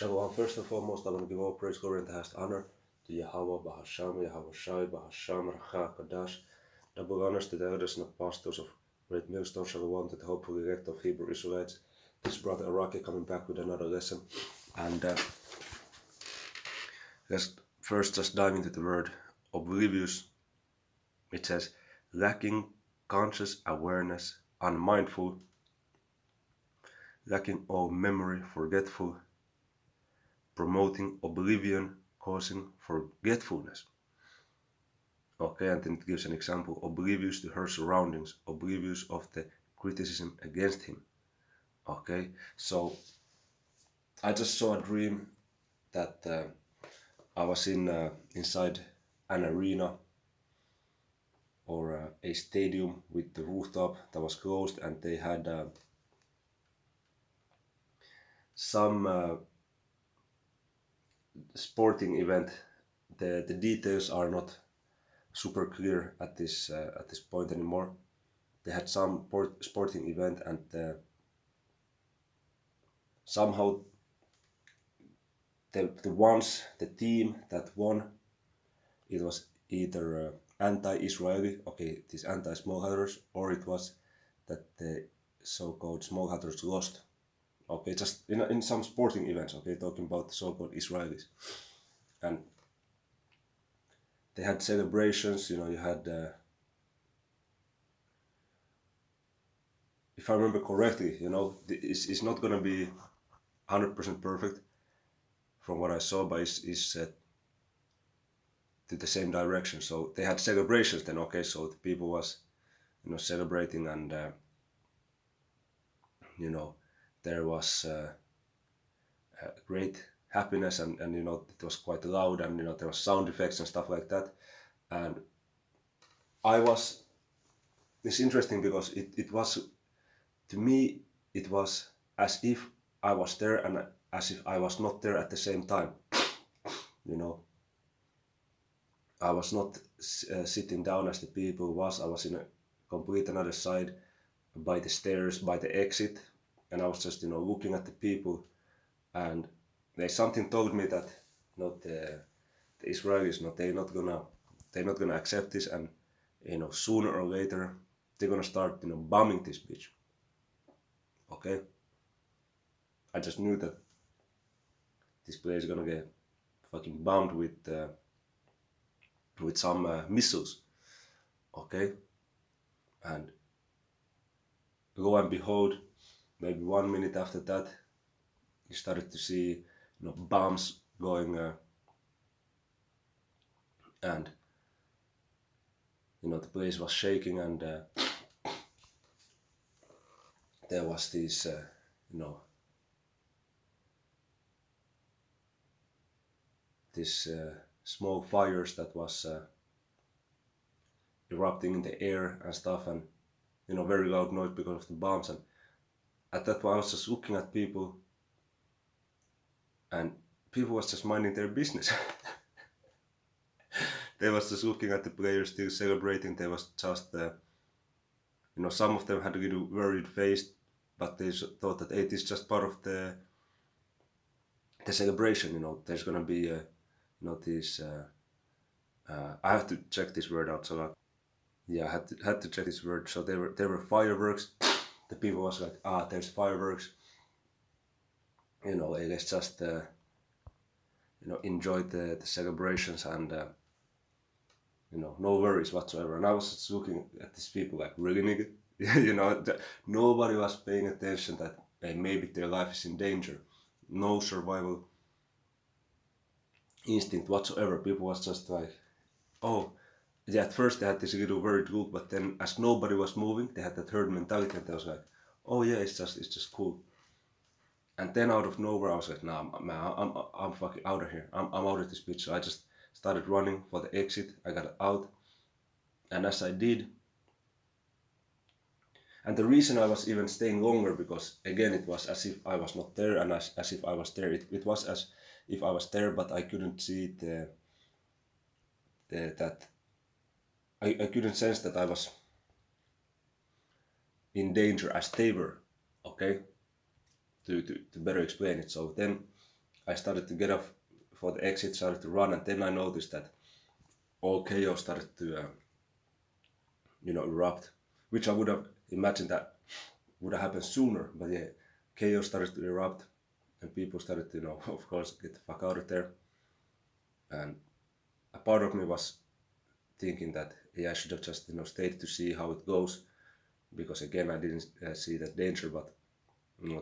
Shalom. First and foremost, I want to give all praise, glory, and the highest honor to Yahweh, Bahasham, Yahweh Shai, Bahasham, Racha, Kadash. Double honors to the elders and apostles of Great Millstone, Shalom, to the hopeful elect of Hebrew Israelites. This brother Araki coming back with another lesson. And let's first just dive into the word oblivious. It says, lacking conscious awareness, unmindful, lacking all memory, forgetful, promoting oblivion, causing forgetfulness. Okay, and then it gives an example, oblivious to her surroundings, oblivious of the criticism against him. Okay, so I just saw a dream that I was inside an arena or a stadium with the rooftop that was closed, and they had some sporting event. The details are not super clear at this point anymore. They had some sporting event, and somehow the team that won, it was either anti-Israeli, okay, these anti-smallholders, or it was that the so-called smallholders lost. Okay, just in some sporting events, okay, talking about the so-called Israelis. And they had celebrations, you had, if I remember correctly, it's not going to be 100% perfect from what I saw, but it's to the same direction. So they had celebrations then, okay, so the people was, celebrating, and, there was great happiness, and it was quite loud, and there was sound effects and stuff like that. And it's interesting because it was, to me, it was as if I was there and as if I was not there at the same time. I was not sitting down as the people was. I was in a complete another side, by the stairs, by the exit, and I was just looking at the people, and something told me that the Israelis, they're not gonna accept this, and sooner or later they're gonna start bombing this bitch. Okay, I just knew that this place is gonna get fucking bombed with some missiles. Okay, and lo and behold, maybe 1 minute after that, you started to see bombs going, and the place was shaking, and there was these these small fires that was erupting in the air and stuff, and very loud noise because of the bombs. And at that point I was just looking at people, and people was just minding their business. They was just looking at the players still celebrating. They was just some of them had a little worried face, but they thought that, hey, this is just part of the celebration. There's gonna be these I have to check this word out, so yeah, I had to check this word. So there were fireworks. The people was like, there's fireworks, hey, let's just enjoy the celebrations, and no worries whatsoever. And I was just looking at these people like, really, nigga? Nobody was paying attention that maybe their life is in danger. No survival instinct whatsoever. People was just like, oh, yeah, at first they had this little worried look, but then as nobody was moving, they had that herd mentality, and they was like, oh yeah, it's just cool. And then out of nowhere I was like, nah, man, I'm fucking out of here. I'm out of this bitch. So I just started running for the exit. I got out, and as I did, and the reason I was even staying longer, because again it was as if I was not there, and as if I was there. It was as if I was there, but I couldn't see that I couldn't sense that I was in danger as they were. Okay, to better explain it. So then I started to get off for the exit, started to run, and then I noticed that all chaos started to, erupt, which I would have imagined that would have happened sooner. But yeah, chaos started to erupt, and people started to, of course, get the fuck out of there. And a part of me was thinking that yeah, I should have just stayed to see how it goes, because again I didn't see that danger. But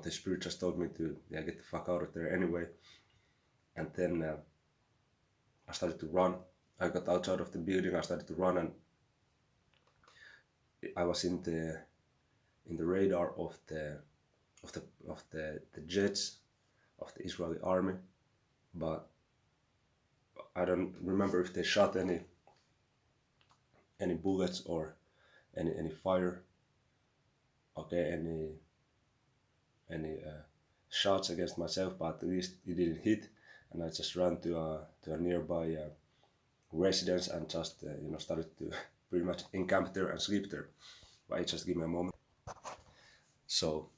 the spirit just told me to get the fuck out of there anyway. And then I started to run. I got outside of the building. I started to run, and I was in the radar of the jets of the Israeli army, but I don't remember if they shot any bullets or any fire. Okay, any shots against myself, but at least it didn't hit, and I just ran to a nearby residence and just started to pretty much encamp there and sleep there. But just give me a moment. So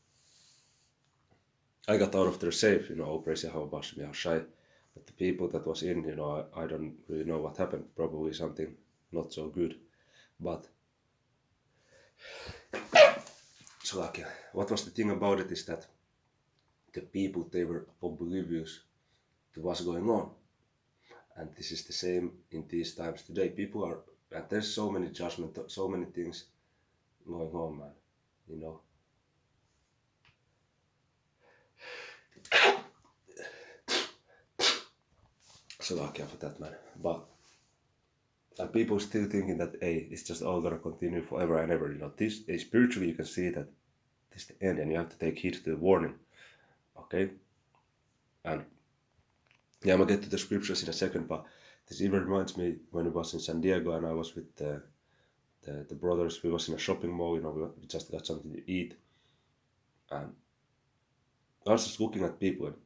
I got out of there safe, praise Jehovah, shy. But the people that was in, I don't really know what happened. Probably something not so good. But so like, what was the thing about it is that the people, they were oblivious to what's going on. And this is the same in these times today. People are, and there's so many judgment, so many things going on, man. So lucky for that, man. But and people still thinking that hey, it's just all gonna continue forever and ever. This spiritually you can see that this is the end, and you have to take heed to the warning. Okay, and yeah, I'm gonna get to the scriptures in a second, but this even reminds me when I was in San Diego and I was with the brothers. We was in a shopping mall. We just got something to eat, and I was just looking at people, and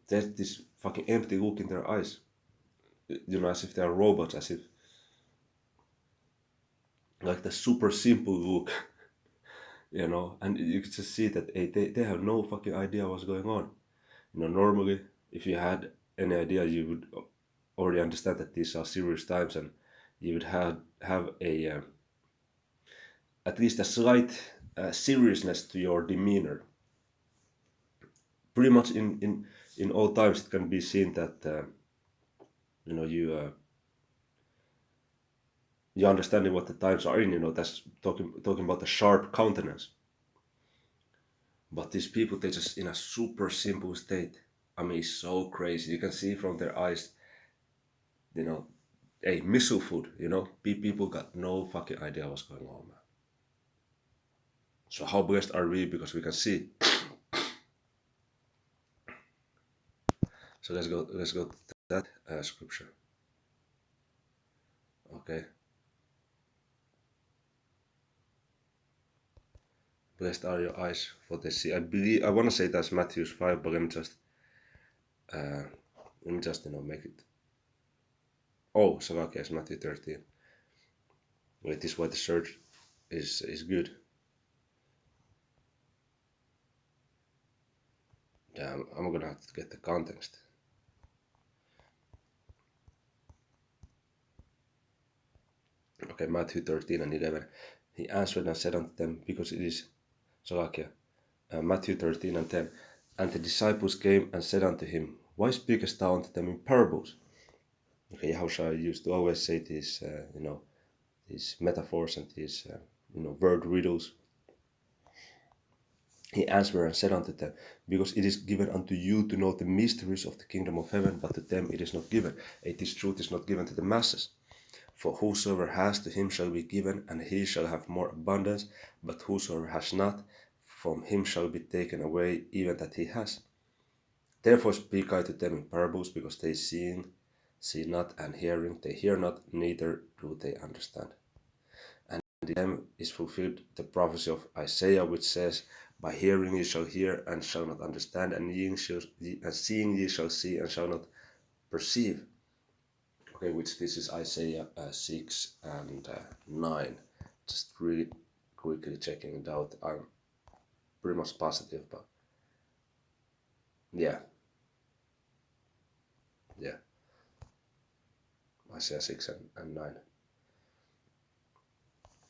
there's this fucking empty look in their eyes. As if they are robots, as if like the super simple look, and you could just see that they have no fucking idea what's going on. Normally, if you had any idea, you would already understand that these are serious times, and you would have a at least a slight seriousness to your demeanor. Pretty much in all times, it can be seen that you understanding what the times are in. That's talking about the sharp countenance. But these people, they just in a super simple state. I mean, it's so crazy. You can see from their eyes, hey, missile food, people got no fucking idea what's going on, man. So how blessed are we because we can see? So let's go to that scripture. Okay. Blessed are your eyes for they see. I want to say that's Matthew 5, but let me just make it. Oh, so okay, it's Matthew 13. Wait, this is why the search is good. Damn, I'm gonna have to get the context. Okay, Matthew 13 and 11. He answered and said unto them, because it is Salakia. Matthew 13 and 10. And the disciples came and said unto him, why speakest thou unto them in parables? Okay, Yahushua used to always say these, these metaphors and these, word riddles. He answered and said unto them, because it is given unto you to know the mysteries of the kingdom of heaven, but to them it is not given. This truth is not given to the masses. For whosoever has, to him shall be given, and he shall have more abundance. But whosoever has not, from him shall be taken away even that he has. Therefore speak I to them in parables, because they see not, and hearing they hear not, neither do they understand. And in them is fulfilled the prophecy of Isaiah, which says, by hearing ye shall hear, and shall not understand, and seeing ye shall see, and shall not perceive. Okay, which this is Isaiah 6 and 9. Just really quickly checking it out. I'm pretty much positive, but yeah. Yeah, Isaiah 6 and 9.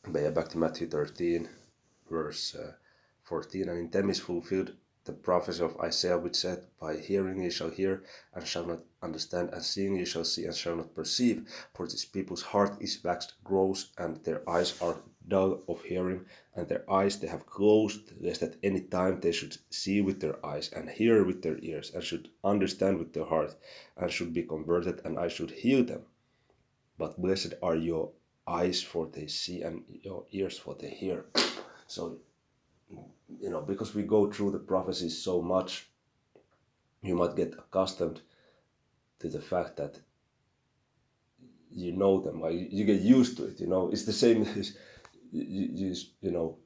But yeah, back to Matthew 13, verse 14. And in them is fulfilled the prophecy of Isaiah, which said, by hearing ye shall hear, and shall not understand, and seeing ye shall see, and shall not perceive. For this people's heart is waxed gross, and their eyes are dull of hearing, and their eyes they have closed, lest at any time they should see with their eyes, and hear with their ears, and should understand with their heart, and should be converted, and I should heal them. But blessed are your eyes, for they see, and your ears, for they hear. So, because we go through the prophecies so much, you might get accustomed to the fact that you know them. Like, you get used to it. It's the same as you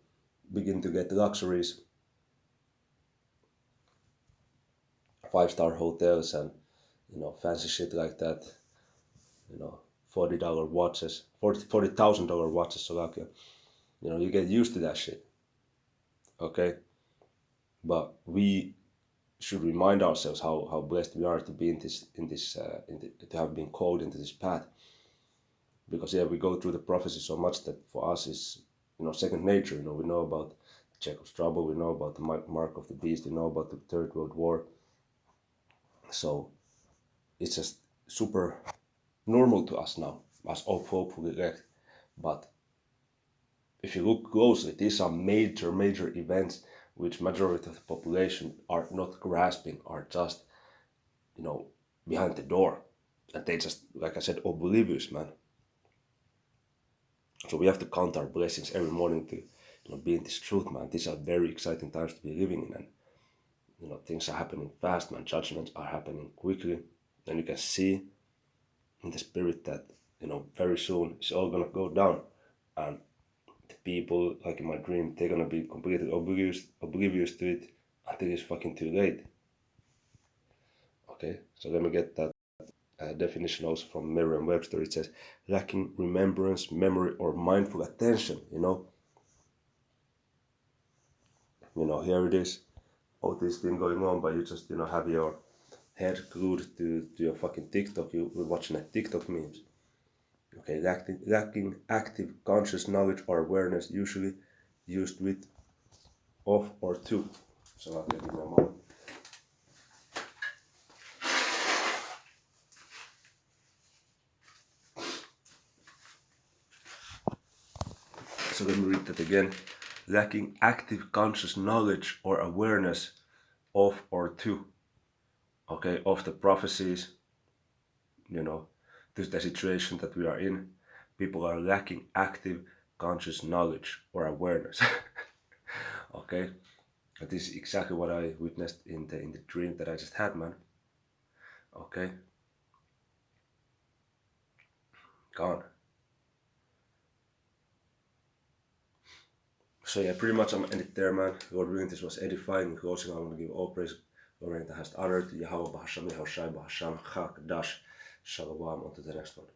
begin to get luxuries, 5-star hotels, and fancy shit like that. $40 watches, $40,000 watches. So like, you get used to that shit. Okay, but we should remind ourselves how blessed we are to be to have been called into this path. Because we go through the prophecy so much that for us is second nature. We know about Jacob's trouble, we know about the mark of the beast, we know about the Third World War. So it's just super normal to us now, as hopefully elect. But if you look closely, these are major events which majority of the population are not grasping, are just behind the door, and they just, like I said, oblivious, man. So we have to count our blessings every morning to be in this truth, man. These are very exciting times to be living in, and things are happening fast, man. Judgments are happening quickly, and you can see in the spirit that very soon it's all gonna go down, and the people, like in my dream, they're gonna be completely oblivious to it until it's fucking too late. Okay, so let me get that definition also from Merriam-Webster. It says lacking remembrance, memory, or mindful attention. Here it is, all this thing going on, but you just have your head glued to your fucking TikTok. You're watching a TikTok memes. Okay, lacking active conscious knowledge or awareness, usually used with, of, or to. So I'll give you a moment. So let me read that again. Lacking active conscious knowledge or awareness of or to, okay, of the prophecies, to the situation that we are in. People are lacking active conscious knowledge or awareness. Okay, this is exactly what I witnessed in the dream that I just had, man. Okay, gone. So yeah, pretty much I'm ended there, man. Lord willing, this was edifying. In closing, I want to give all praise, glory, and the highest honor to Yahweh Bahasham, Yahushai Bahasham, Chak, Dash, Shalom. On to the next one.